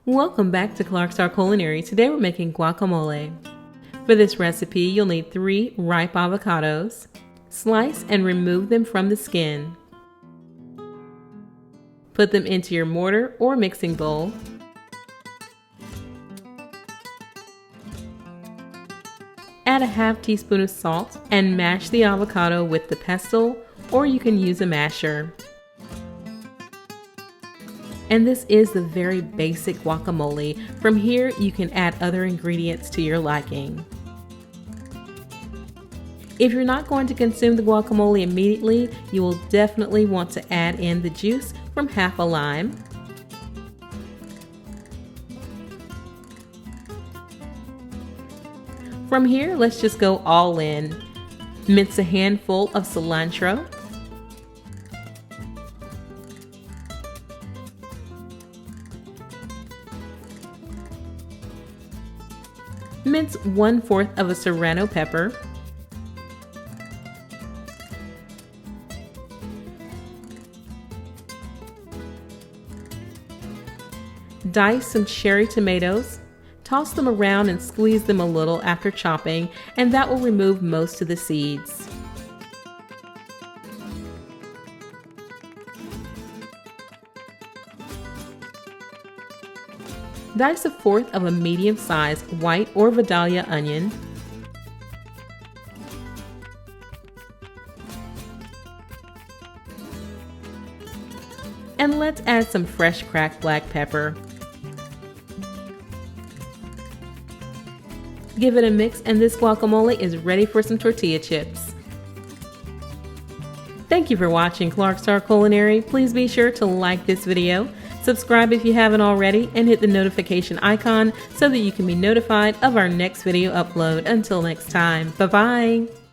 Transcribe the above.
Welcome back to Clarkstar Culinary. Today we're making guacamole. For this recipe, you'll need 3 ripe avocados. Slice and remove them from the skin. Put them into your mortar or mixing bowl. Add a half teaspoon of salt and mash the avocado with the pestle, or you can use a masher. And this is the very basic guacamole. From here, you can add other ingredients to your liking. If you're not going to consume the guacamole immediately, you will definitely want to add in the juice from half a lime. From here, let's just go all in. Mince a handful of cilantro. Mince 1/4 of a serrano pepper. Dice some cherry tomatoes. Toss them around and squeeze them a little after chopping, and that will remove most of the seeds. Dice 1/4 of a medium-sized white or Vidalia onion. And let's add some fresh cracked black pepper. Give it a mix and this guacamole is ready for some tortilla chips. Thank you for watching Clarkstar Culinary. Please be sure to like this video, subscribe if you haven't already, and hit the notification icon so that you can be notified of our next video upload. Until next time, bye-bye!